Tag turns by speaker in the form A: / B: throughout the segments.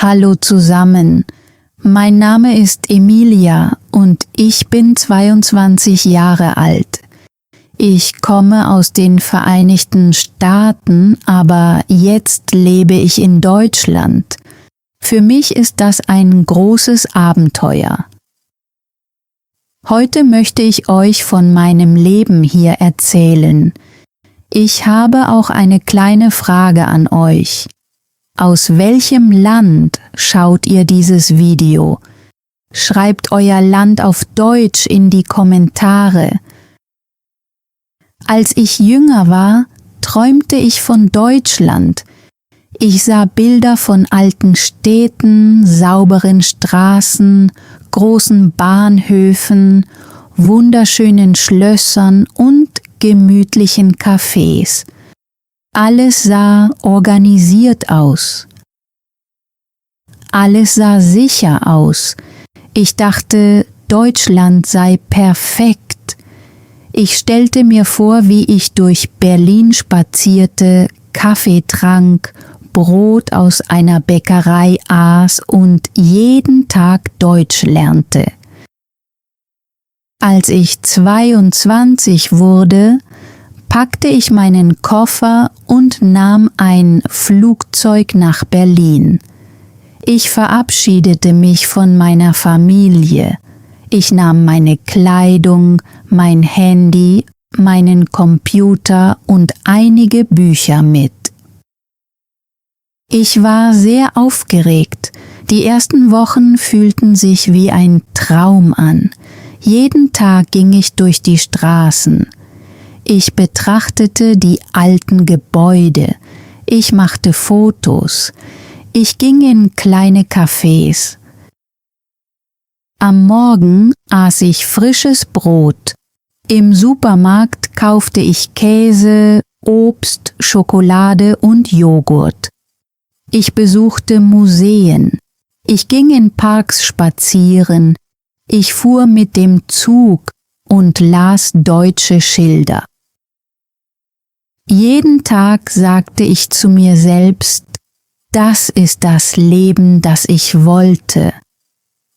A: Hallo zusammen, mein Name ist Emilia und ich bin 22 Jahre alt. Ich komme aus den Vereinigten Staaten, aber jetzt lebe ich in Deutschland. Für mich ist das ein großes Abenteuer. Heute möchte ich euch von meinem Leben hier erzählen. Ich habe auch eine kleine Frage an euch. Aus welchem Land schaut ihr dieses Video? Schreibt euer Land auf Deutsch in die Kommentare. Als ich jünger war, träumte ich von Deutschland. Ich sah Bilder von alten Städten, sauberen Straßen, großen Bahnhöfen, wunderschönen Schlössern und gemütlichen Cafés. Alles sah organisiert aus. Alles sah sicher aus. Ich dachte, Deutschland sei perfekt. Ich stellte mir vor, wie ich durch Berlin spazierte, Kaffee trank, Brot aus einer Bäckerei aß und jeden Tag Deutsch lernte. Als ich 22 wurde, packte ich meinen Koffer und nahm ein Flugzeug nach Berlin. Ich verabschiedete mich von meiner Familie. Ich nahm meine Kleidung, mein Handy, meinen Computer und einige Bücher mit. Ich war sehr aufgeregt. Die ersten Wochen fühlten sich wie ein Traum an. Jeden Tag ging ich durch die Straßen. Ich betrachtete die alten Gebäude. Ich machte Fotos. Ich ging in kleine Cafés. Am Morgen aß ich frisches Brot. Im Supermarkt kaufte ich Käse, Obst, Schokolade und Joghurt. Ich besuchte Museen. Ich ging in Parks spazieren. Ich fuhr mit dem Zug und las deutsche Schilder. Jeden Tag sagte ich zu mir selbst, das ist das Leben, das ich wollte.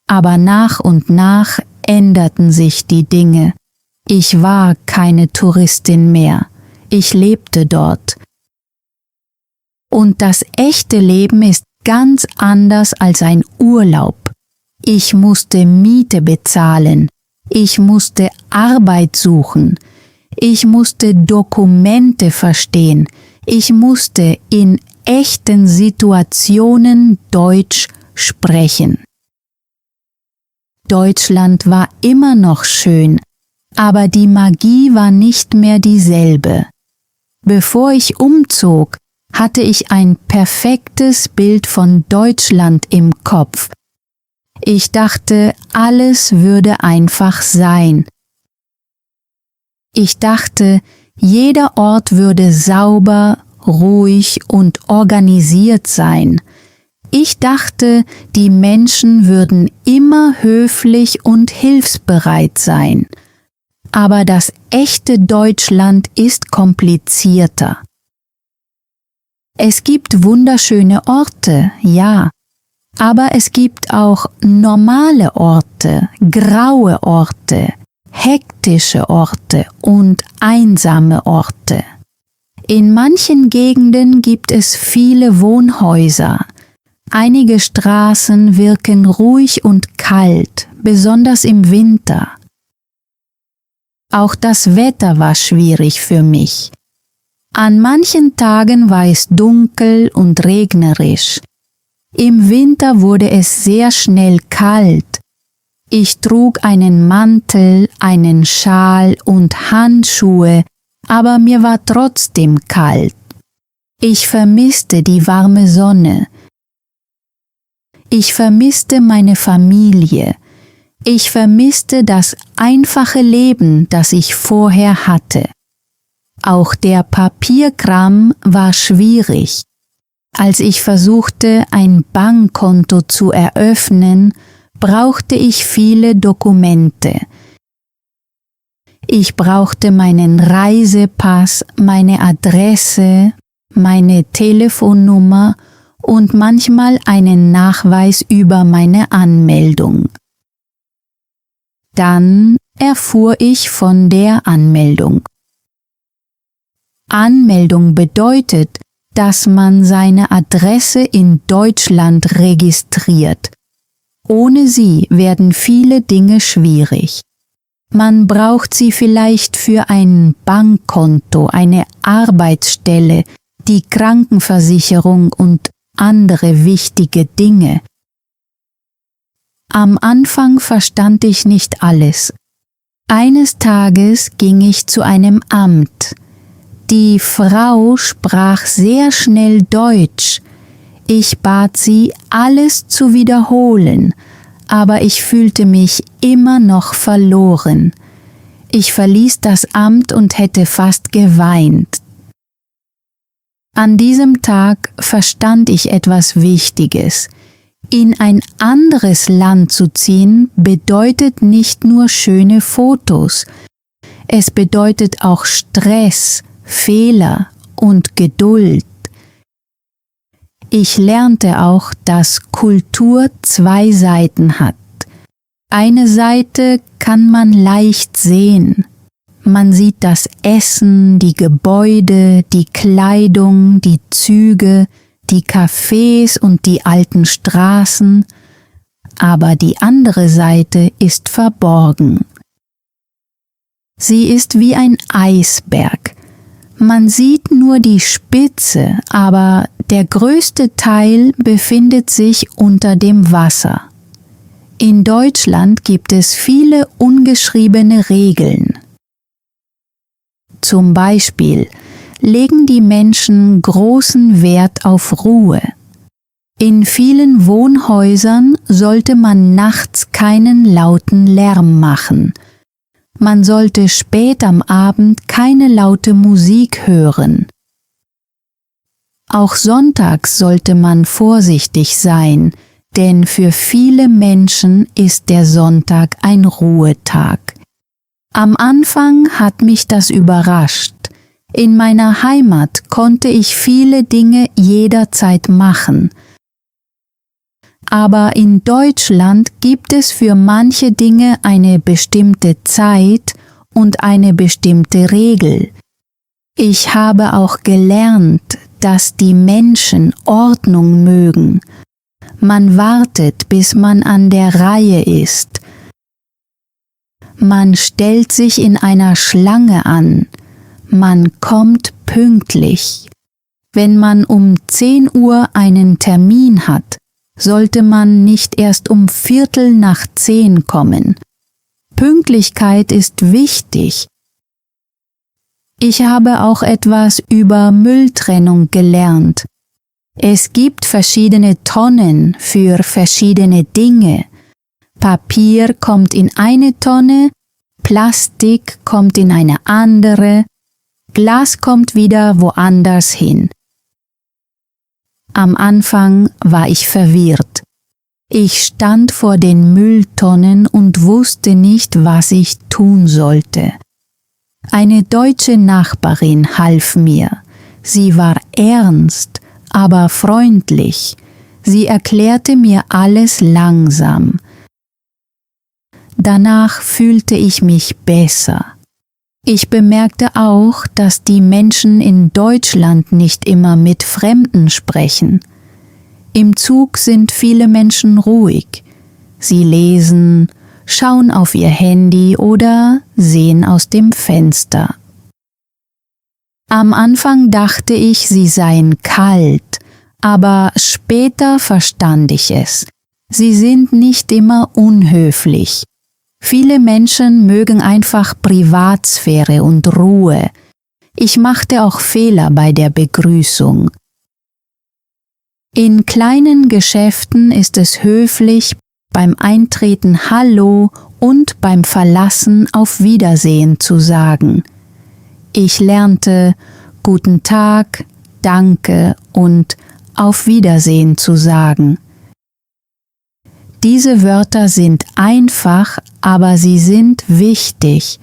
A: Aber nach und nach änderten sich die Dinge. Ich war keine Touristin mehr. Ich lebte dort. Und das echte Leben ist ganz anders als ein Urlaub. Ich musste Miete bezahlen. Ich musste Arbeit suchen. Ich musste Dokumente verstehen. Ich musste in echten Situationen Deutsch sprechen. Deutschland war immer noch schön, aber die Magie war nicht mehr dieselbe. Bevor ich umzog, hatte ich ein perfektes Bild von Deutschland im Kopf. Ich dachte, alles würde einfach sein. Ich dachte, jeder Ort würde sauber, ruhig und organisiert sein. Ich dachte, die Menschen würden immer höflich und hilfsbereit sein. Aber das echte Deutschland ist komplizierter. Es gibt wunderschöne Orte, ja, aber es gibt auch normale Orte, graue Orte, hektische Orte und einsame Orte. In manchen Gegenden gibt es viele Wohnhäuser. Einige Straßen wirken ruhig und kalt, besonders im Winter. Auch das Wetter war schwierig für mich. An manchen Tagen war es dunkel und regnerisch. Im Winter wurde es sehr schnell kalt. Ich trug einen Mantel, einen Schal und Handschuhe, aber mir war trotzdem kalt. Ich vermisste die warme Sonne. Ich vermisste meine Familie. Ich vermisste das einfache Leben, das ich vorher hatte. Auch der Papierkram war schwierig. Als ich versuchte, ein Bankkonto zu eröffnen, brauchte ich viele Dokumente. Ich brauchte meinen Reisepass, meine Adresse, meine Telefonnummer und manchmal einen Nachweis über meine Anmeldung. Dann erfuhr ich von der Anmeldung. Anmeldung bedeutet, dass man seine Adresse in Deutschland registriert. Ohne sie werden viele Dinge schwierig. Man braucht sie vielleicht für ein Bankkonto, eine Arbeitsstelle, die Krankenversicherung und andere wichtige Dinge. Am Anfang verstand ich nicht alles. Eines Tages ging ich zu einem Amt. Die Frau sprach sehr schnell Deutsch. Ich bat sie, alles zu wiederholen, aber ich fühlte mich immer noch verloren. Ich verließ das Amt und hätte fast geweint. An diesem Tag verstand ich etwas Wichtiges. In ein anderes Land zu ziehen bedeutet nicht nur schöne Fotos. Es bedeutet auch Stress, Fehler und Geduld. Ich lernte auch, dass Kultur zwei Seiten hat. Eine Seite kann man leicht sehen. Man sieht das Essen, die Gebäude, die Kleidung, die Züge, die Cafés und die alten Straßen, aber die andere Seite ist verborgen. Sie ist wie ein Eisberg. Man sieht nur die Spitze, aber der größte Teil befindet sich unter dem Wasser. In Deutschland gibt es viele ungeschriebene Regeln. Zum Beispiel legen die Menschen großen Wert auf Ruhe. In vielen Wohnhäusern sollte man nachts keinen lauten Lärm machen. Man sollte spät am Abend keine laute Musik hören. Auch sonntags sollte man vorsichtig sein, denn für viele Menschen ist der Sonntag ein Ruhetag. Am Anfang hat mich das überrascht. In meiner Heimat konnte ich viele Dinge jederzeit machen. Aber in Deutschland gibt es für manche Dinge eine bestimmte Zeit und eine bestimmte Regel. Ich habe auch gelernt, dass die Menschen Ordnung mögen. Man wartet, bis man an der Reihe ist. Man stellt sich in einer Schlange an. Man kommt pünktlich. Wenn man um 10 Uhr einen Termin hat, sollte man nicht erst um 9:15 kommen. Pünktlichkeit ist wichtig. Ich habe auch etwas über Mülltrennung gelernt. Es gibt verschiedene Tonnen für verschiedene Dinge. Papier kommt in eine Tonne, Plastik kommt in eine andere, Glas kommt wieder woanders hin. Am Anfang war ich verwirrt. Ich stand vor den Mülltonnen und wusste nicht, was ich tun sollte. Eine deutsche Nachbarin half mir. Sie war ernst, aber freundlich. Sie erklärte mir alles langsam. Danach fühlte ich mich besser. Ich bemerkte auch, dass die Menschen in Deutschland nicht immer mit Fremden sprechen. Im Zug sind viele Menschen ruhig. Sie lesen, schauen auf ihr Handy oder sehen aus dem Fenster. Am Anfang dachte ich, sie seien kalt, aber später verstand ich es. Sie sind nicht immer unhöflich. Viele Menschen mögen einfach Privatsphäre und Ruhe. Ich machte auch Fehler bei der Begrüßung. In kleinen Geschäften ist es höflich, beim Eintreten Hallo und beim Verlassen Auf Wiedersehen zu sagen. Ich lernte Guten Tag, Danke und Auf Wiedersehen zu sagen. Diese Wörter sind einfach, aber sie sind wichtig.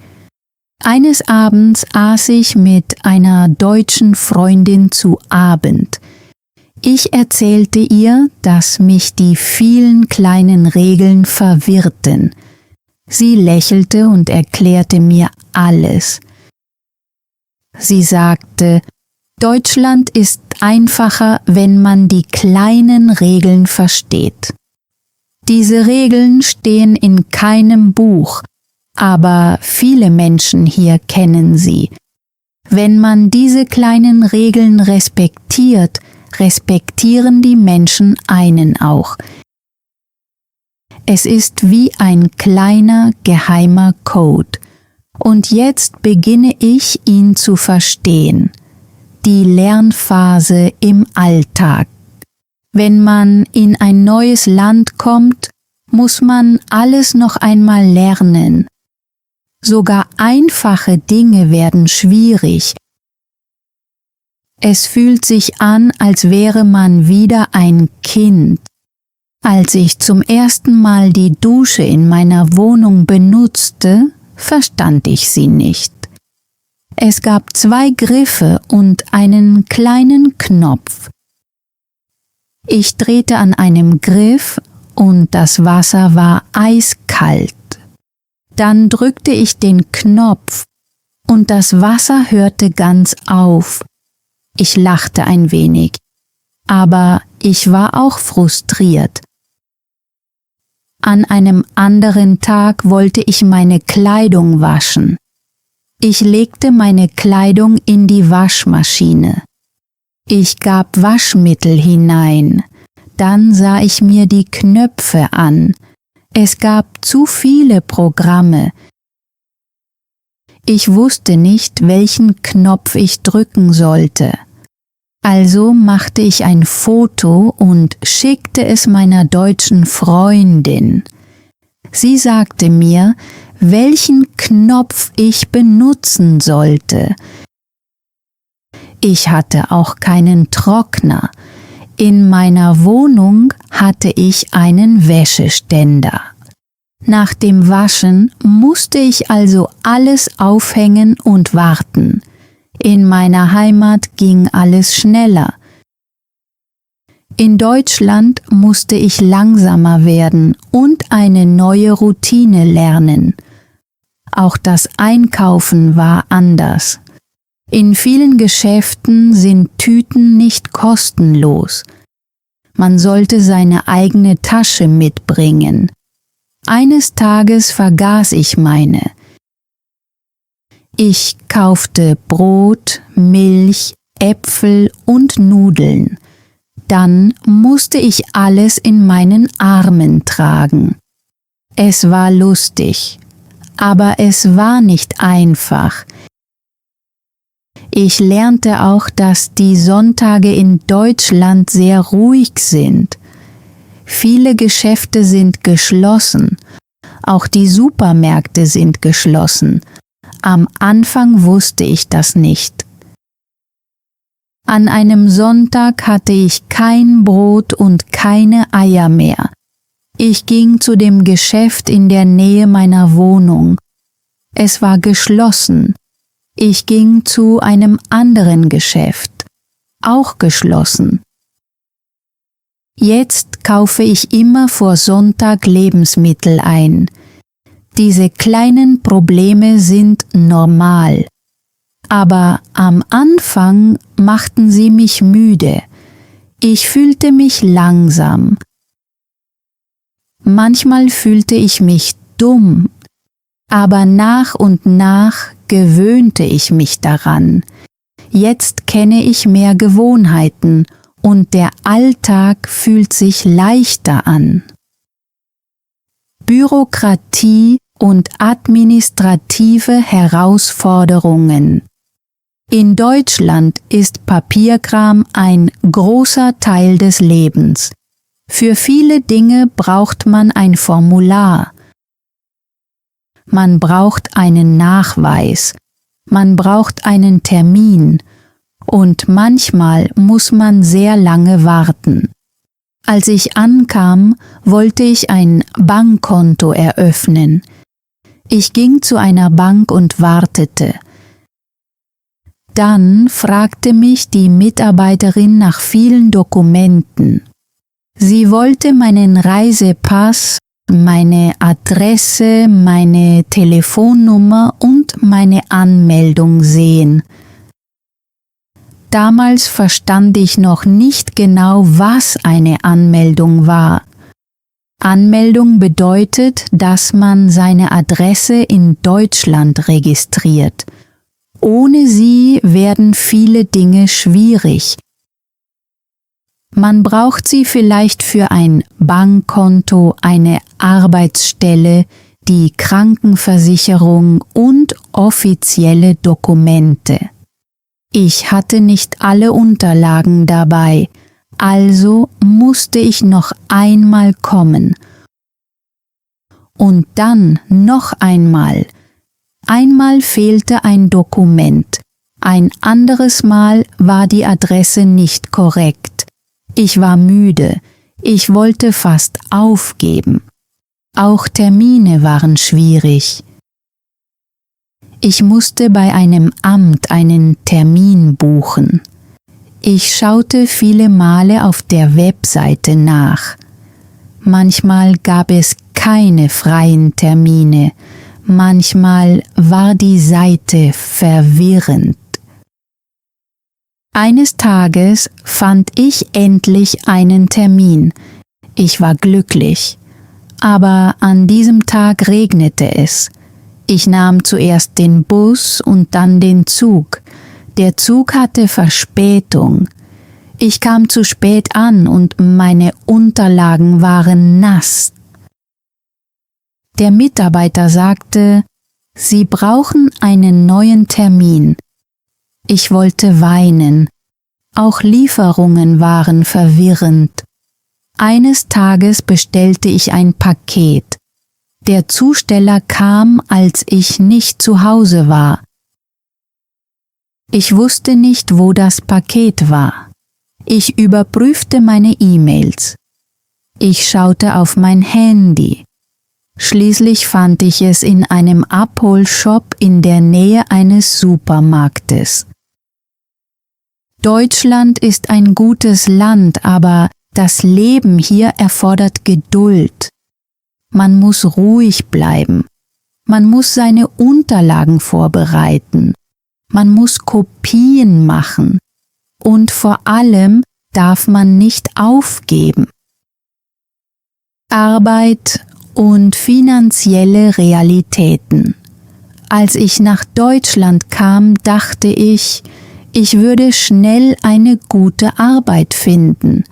A: Eines Abends aß ich mit einer deutschen Freundin zu Abend. Ich erzählte ihr, dass mich die vielen kleinen Regeln verwirrten. Sie lächelte und erklärte mir alles. Sie sagte, Deutschland ist einfacher, wenn man die kleinen Regeln versteht. Diese Regeln stehen in keinem Buch, aber viele Menschen hier kennen sie. Wenn man diese kleinen Regeln respektiert, respektieren die Menschen einen auch. Es ist wie ein kleiner, geheimer Code. Und jetzt beginne ich, ihn zu verstehen. Die Lernphase im Alltag. Wenn man in ein neues Land kommt, muss man alles noch einmal lernen. Sogar einfache Dinge werden schwierig. Es fühlt sich an, als wäre man wieder ein Kind. Als ich zum ersten Mal die Dusche in meiner Wohnung benutzte, verstand ich sie nicht. Es gab 2 Griffe und einen kleinen Knopf. Ich drehte an einem Griff und das Wasser war eiskalt. Dann drückte ich den Knopf und das Wasser hörte ganz auf. Ich lachte ein wenig, aber ich war auch frustriert. An einem anderen Tag wollte ich meine Kleidung waschen. Ich legte meine Kleidung in die Waschmaschine. Ich gab Waschmittel hinein. Dann sah ich mir die Knöpfe an. Es gab zu viele Programme. Ich wusste nicht, welchen Knopf ich drücken sollte. Also machte ich ein Foto und schickte es meiner deutschen Freundin. Sie sagte mir, welchen Knopf ich benutzen sollte. Ich hatte auch keinen Trockner. In meiner Wohnung hatte ich einen Wäscheständer. Nach dem Waschen musste ich also alles aufhängen und warten. In meiner Heimat ging alles schneller. In Deutschland musste ich langsamer werden und eine neue Routine lernen. Auch das Einkaufen war anders. In vielen Geschäften sind Tüten nicht kostenlos. Man sollte seine eigene Tasche mitbringen. Eines Tages vergaß ich meine. Ich kaufte Brot, Milch, Äpfel und Nudeln. Dann musste ich alles in meinen Armen tragen. Es war lustig, aber es war nicht einfach. Ich lernte auch, dass die Sonntage in Deutschland sehr ruhig sind. Viele Geschäfte sind geschlossen, auch die Supermärkte sind geschlossen. Am Anfang wusste ich das nicht. An einem Sonntag hatte ich kein Brot und keine Eier mehr. Ich ging zu dem Geschäft in der Nähe meiner Wohnung. Es war geschlossen. Ich ging zu einem anderen Geschäft, auch geschlossen. Jetzt kaufe ich immer vor Sonntag Lebensmittel ein. Diese kleinen Probleme sind normal. Aber am Anfang machten sie mich müde. Ich fühlte mich langsam. Manchmal fühlte ich mich dumm, aber nach und nach gewöhnte ich mich daran. Jetzt kenne ich mehr Gewohnheiten und der Alltag fühlt sich leichter an. Bürokratie und administrative Herausforderungen. In Deutschland ist Papierkram ein großer Teil des Lebens. Für viele Dinge braucht man ein Formular. Man braucht einen Nachweis. Man braucht einen Termin. Und manchmal muss man sehr lange warten. Als ich ankam, wollte ich ein Bankkonto eröffnen. Ich ging zu einer Bank und wartete. Dann fragte mich die Mitarbeiterin nach vielen Dokumenten. Sie wollte meinen Reisepass, meine Adresse, meine Telefonnummer und meine Anmeldung sehen. Damals verstand ich noch nicht genau, was eine Anmeldung war. Anmeldung bedeutet, dass man seine Adresse in Deutschland registriert. Ohne sie werden viele Dinge schwierig. Man braucht sie vielleicht für ein Bankkonto, eine Arbeitsstelle, die Krankenversicherung und offizielle Dokumente. Ich hatte nicht alle Unterlagen dabei, also musste ich noch einmal kommen. Und dann noch einmal. Einmal fehlte ein Dokument, ein anderes Mal war die Adresse nicht korrekt. Ich war müde, ich wollte fast aufgeben. Auch Termine waren schwierig. Ich musste bei einem Amt einen Termin buchen. Ich schaute viele Male auf der Webseite nach. Manchmal gab es keine freien Termine, manchmal war die Seite verwirrend. Eines Tages fand ich endlich einen Termin. Ich war glücklich. Aber an diesem Tag regnete es. Ich nahm zuerst den Bus und dann den Zug. Der Zug hatte Verspätung. Ich kam zu spät an und meine Unterlagen waren nass. Der Mitarbeiter sagte, Sie brauchen einen neuen Termin. Ich wollte weinen. Auch Lieferungen waren verwirrend. Eines Tages bestellte ich ein Paket. Der Zusteller kam, als ich nicht zu Hause war. Ich wusste nicht, wo das Paket war. Ich überprüfte meine E-Mails. Ich schaute auf mein Handy. Schließlich fand ich es in einem Abholshop in der Nähe eines Supermarktes. Deutschland ist ein gutes Land, aber das Leben hier erfordert Geduld. Man muss ruhig bleiben. Man muss seine Unterlagen vorbereiten. Man muss Kopien machen. Und vor allem darf man nicht aufgeben. Arbeit und finanzielle Realitäten. Als ich nach Deutschland kam, dachte ich würde schnell eine gute Arbeit finden.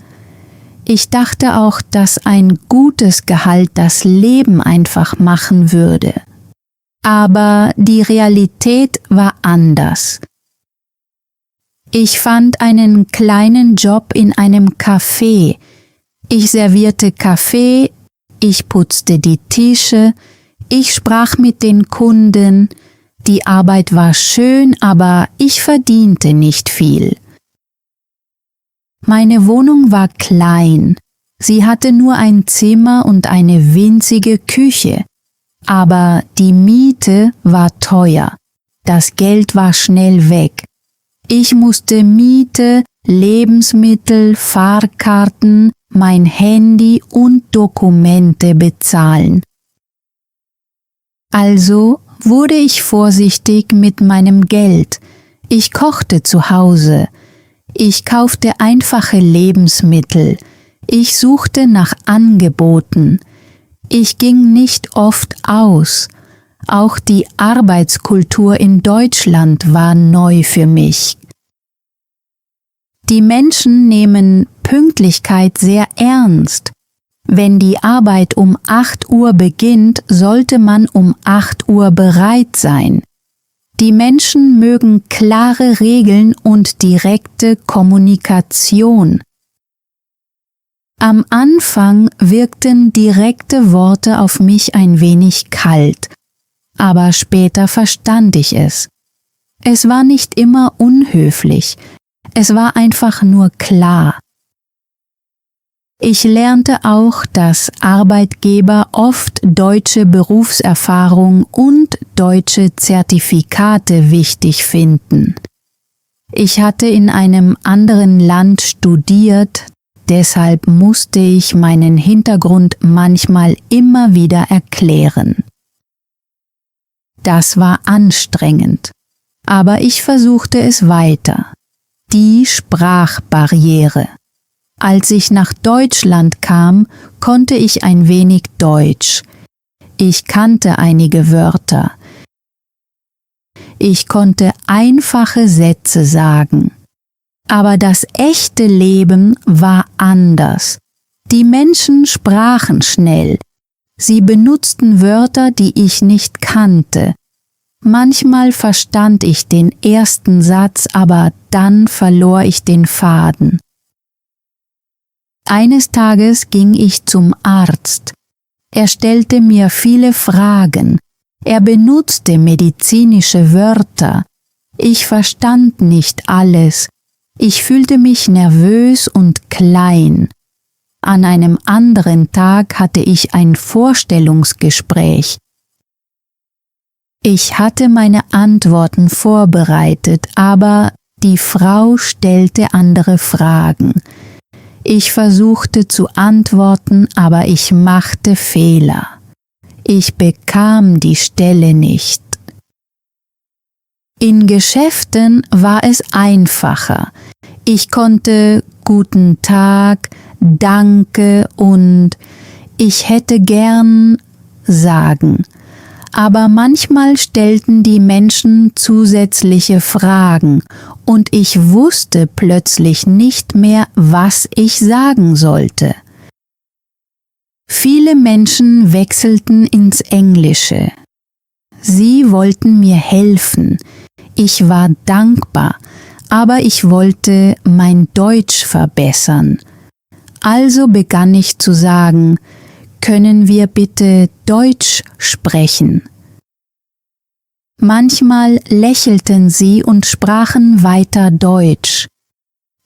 A: Ich dachte auch, dass ein gutes Gehalt das Leben einfach machen würde. Aber die Realität war anders. Ich fand einen kleinen Job in einem Café. Ich servierte Kaffee, ich putzte die Tische, ich sprach mit den Kunden. Die Arbeit war schön, aber ich verdiente nicht viel. Meine Wohnung war klein. Sie hatte nur ein Zimmer und eine winzige Küche. Aber die Miete war teuer. Das Geld war schnell weg. Ich musste Miete, Lebensmittel, Fahrkarten, mein Handy und Dokumente bezahlen. Also wurde ich vorsichtig mit meinem Geld. Ich kochte zu Hause. Ich kaufte einfache Lebensmittel. Ich suchte nach Angeboten. Ich ging nicht oft aus. Auch die Arbeitskultur in Deutschland war neu für mich. Die Menschen nehmen Pünktlichkeit sehr ernst. Wenn die Arbeit um 8 Uhr beginnt, sollte man um 8 Uhr bereit sein. Die Menschen mögen klare Regeln und direkte Kommunikation. Am Anfang wirkten direkte Worte auf mich ein wenig kalt, aber später verstand ich es. Es war nicht immer unhöflich, es war einfach nur klar. Ich lernte auch, dass Arbeitgeber oft deutsche Berufserfahrung und deutsche Zertifikate wichtig finden. Ich hatte in einem anderen Land studiert, deshalb musste ich meinen Hintergrund manchmal immer wieder erklären. Das war anstrengend, aber ich versuchte es weiter. Die Sprachbarriere. Als ich nach Deutschland kam, konnte ich ein wenig Deutsch. Ich kannte einige Wörter. Ich konnte einfache Sätze sagen. Aber das echte Leben war anders. Die Menschen sprachen schnell. Sie benutzten Wörter, die ich nicht kannte. Manchmal verstand ich den ersten Satz, aber dann verlor ich den Faden. Eines Tages ging ich zum Arzt. Er stellte mir viele Fragen. Er benutzte medizinische Wörter. Ich verstand nicht alles. Ich fühlte mich nervös und klein. An einem anderen Tag hatte ich ein Vorstellungsgespräch. Ich hatte meine Antworten vorbereitet, aber die Frau stellte andere Fragen. Ich versuchte zu antworten, aber ich machte Fehler. Ich bekam die Stelle nicht. In Geschäften war es einfacher. Ich konnte Guten Tag, Danke und ich hätte gern sagen. Aber manchmal stellten die Menschen zusätzliche Fragen und ich wusste plötzlich nicht mehr, was ich sagen sollte. Viele Menschen wechselten ins Englische. Sie wollten mir helfen. Ich war dankbar, aber ich wollte mein Deutsch verbessern. Also begann ich zu sagen, können wir bitte Deutsch sprechen? Manchmal lächelten sie und sprachen weiter Deutsch.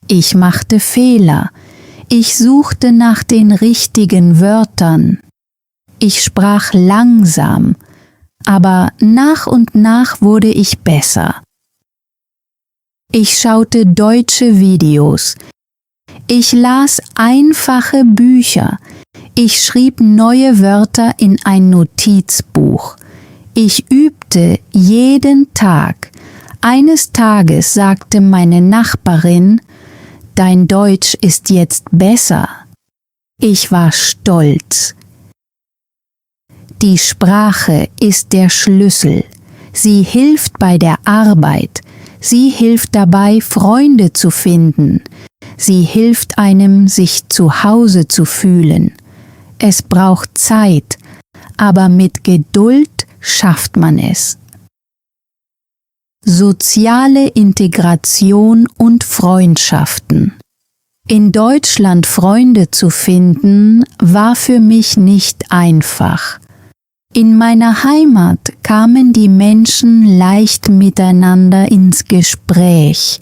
A: Ich machte Fehler. Ich suchte nach den richtigen Wörtern. Ich sprach langsam, aber nach und nach wurde ich besser. Ich schaute deutsche Videos. Ich las einfache Bücher. Ich schrieb neue Wörter in ein Notizbuch. Ich übte jeden Tag. Eines Tages sagte meine Nachbarin, »Dein Deutsch ist jetzt besser.« Ich war stolz. Die Sprache ist der Schlüssel. Sie hilft bei der Arbeit. Sie hilft dabei, Freunde zu finden. Sie hilft einem, sich zu Hause zu fühlen. Es braucht Zeit, aber mit Geduld schafft man es. Soziale Integration und Freundschaften. In Deutschland Freunde zu finden, war für mich nicht einfach. In meiner Heimat kamen die Menschen leicht miteinander ins Gespräch.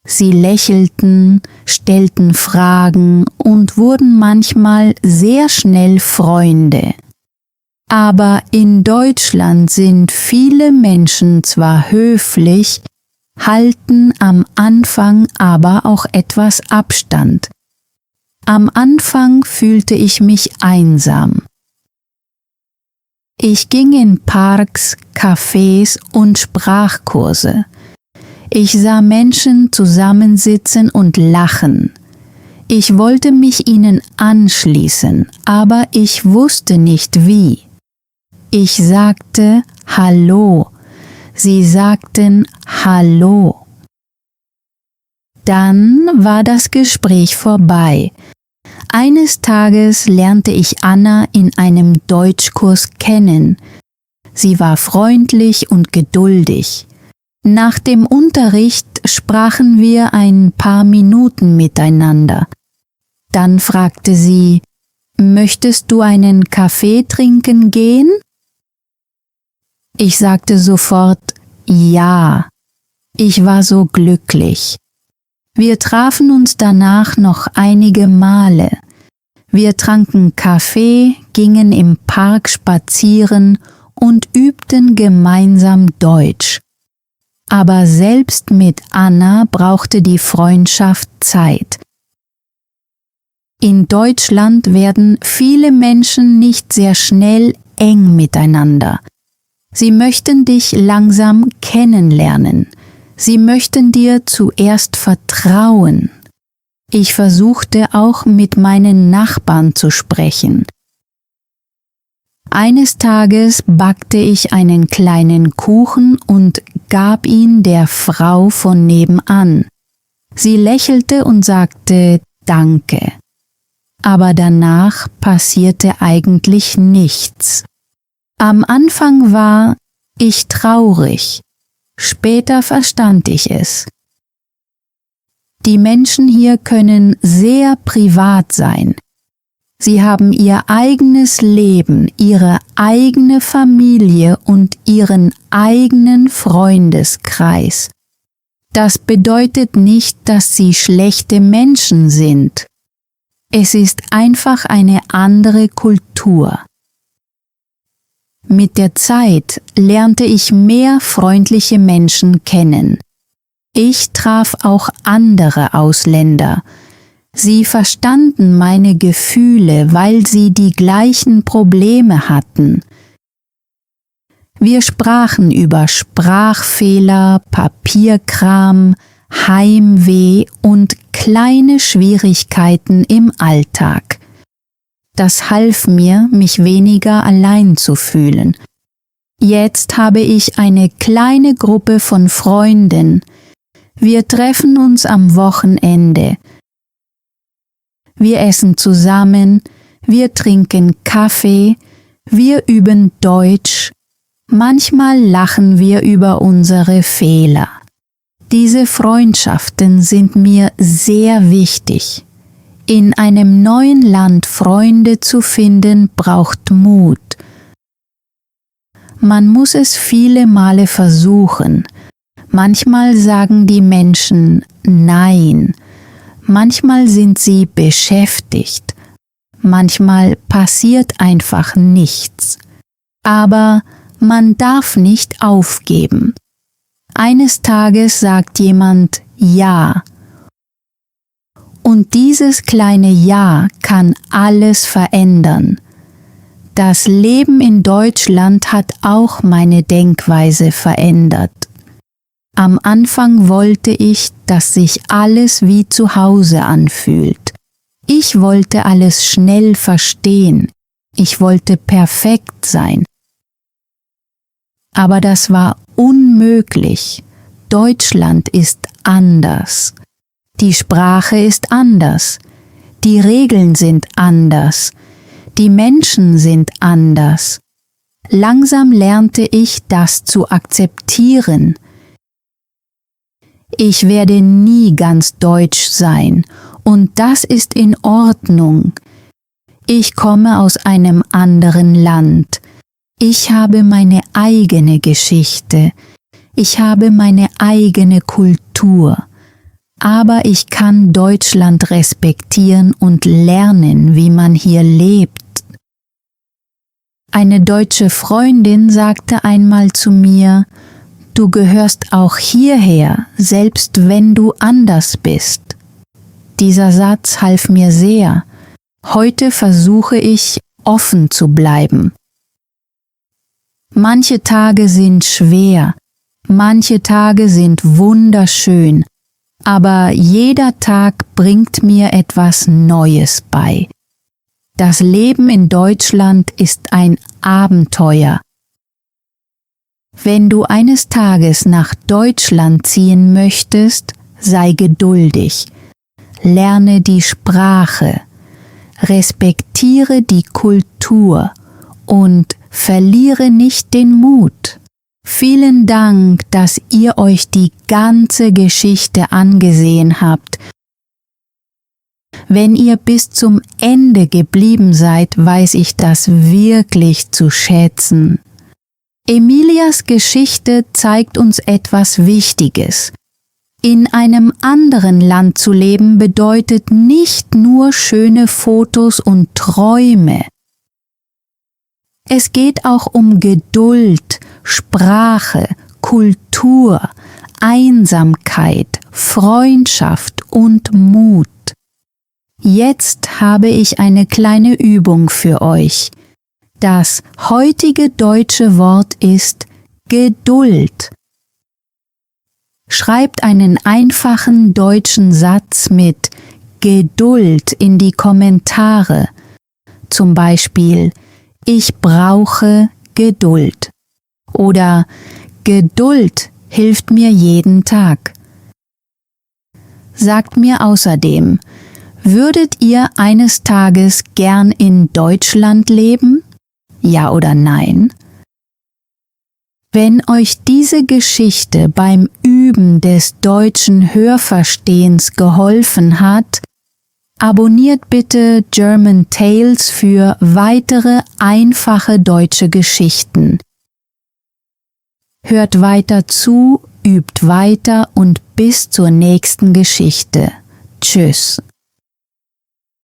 A: Sie lächelten, stellten Fragen und wurden manchmal sehr schnell Freunde. Aber in Deutschland sind viele Menschen zwar höflich, halten am Anfang aber auch etwas Abstand. Am Anfang fühlte ich mich einsam. Ich ging in Parks, Cafés und Sprachkurse. Ich sah Menschen zusammensitzen und lachen. Ich wollte mich ihnen anschließen, aber ich wusste nicht wie. Ich sagte Hallo. Sie sagten Hallo. Dann war das Gespräch vorbei. Eines Tages lernte ich Anna in einem Deutschkurs kennen. Sie war freundlich und geduldig. Nach dem Unterricht sprachen wir ein paar Minuten miteinander. Dann fragte sie, »Möchtest du einen Kaffee trinken gehen?« Ich sagte sofort »Ja«. Ich war so glücklich. Wir trafen uns danach noch einige Male. Wir tranken Kaffee, gingen im Park spazieren und übten gemeinsam Deutsch. aber selbst mit Anna brauchte die Freundschaft Zeit. In Deutschland werden viele Menschen nicht sehr schnell eng miteinander. Sie möchten dich langsam kennenlernen. Sie möchten dir zuerst vertrauen. Ich versuchte auch mit meinen Nachbarn zu sprechen. Eines Tages backte ich einen kleinen Kuchen und gab ihn der Frau von nebenan. Sie lächelte und sagte Danke. Aber danach passierte eigentlich nichts. Am Anfang war ich traurig, später verstand ich es. Die Menschen hier können sehr privat sein. Sie haben ihr eigenes Leben, ihre eigene Familie und ihren eigenen Freundeskreis. Das bedeutet nicht, dass sie schlechte Menschen sind. Es ist einfach eine andere Kultur. Mit der Zeit lernte ich mehr freundliche Menschen kennen. Ich traf auch andere Ausländer. Sie verstanden meine Gefühle, weil sie die gleichen Probleme hatten. Wir sprachen über Sprachfehler, Papierkram, Heimweh und kleine Schwierigkeiten im Alltag. Das half mir, mich weniger allein zu fühlen. Jetzt habe ich eine kleine Gruppe von Freunden. Wir treffen uns am Wochenende. Wir essen zusammen, wir trinken Kaffee, wir üben Deutsch, manchmal lachen wir über unsere Fehler. Diese Freundschaften sind mir sehr wichtig. In einem neuen Land Freunde zu finden, braucht Mut. Man muss es viele Male versuchen. Manchmal sagen die Menschen Nein. Manchmal sind sie beschäftigt, manchmal passiert einfach nichts. Aber man darf nicht aufgeben. Eines Tages sagt jemand Ja. Und dieses kleine Ja kann alles verändern. Das Leben in Deutschland hat auch meine Denkweise verändert. Am Anfang wollte ich, dass sich alles wie zu Hause anfühlt. Ich wollte alles schnell verstehen. Ich wollte perfekt sein. Aber das war unmöglich. Deutschland ist anders. Die Sprache ist anders. Die Regeln sind anders. Die Menschen sind anders. Langsam lernte ich, das zu akzeptieren. Ich werde nie ganz deutsch sein, und das ist in Ordnung. Ich komme aus einem anderen Land. Ich habe meine eigene Geschichte. Ich habe meine eigene Kultur. Aber ich kann Deutschland respektieren und lernen, wie man hier lebt. Eine deutsche Freundin sagte einmal zu mir: Du gehörst auch hierher, selbst wenn du anders bist. Dieser Satz half mir sehr. Heute versuche ich, offen zu bleiben. Manche Tage sind schwer, manche Tage sind wunderschön, aber jeder Tag bringt mir etwas Neues bei. Das Leben in Deutschland ist ein Abenteuer. Wenn du eines Tages nach Deutschland ziehen möchtest, sei geduldig. Lerne die Sprache, respektiere die Kultur und verliere nicht den Mut. Vielen Dank, dass ihr euch die ganze Geschichte angesehen habt. Wenn ihr bis zum Ende geblieben seid, weiß ich das wirklich zu schätzen. Emilias Geschichte zeigt uns etwas Wichtiges. In einem anderen Land zu leben bedeutet nicht nur schöne Fotos und Träume. Es geht auch um Geduld, Sprache, Kultur, Einsamkeit, Freundschaft und Mut. Jetzt habe ich eine kleine Übung für euch. Das heutige deutsche Wort ist Geduld. Schreibt einen einfachen deutschen Satz mit Geduld in die Kommentare. Zum Beispiel: Ich brauche Geduld. Oder Geduld hilft mir jeden Tag. Sagt mir außerdem: Würdet ihr eines Tages gern in Deutschland leben? Ja oder nein? Wenn euch diese Geschichte beim Üben des deutschen Hörverstehens geholfen hat, abonniert bitte German Tales für weitere einfache deutsche Geschichten. Hört weiter zu, übt weiter und bis zur nächsten Geschichte. Tschüss.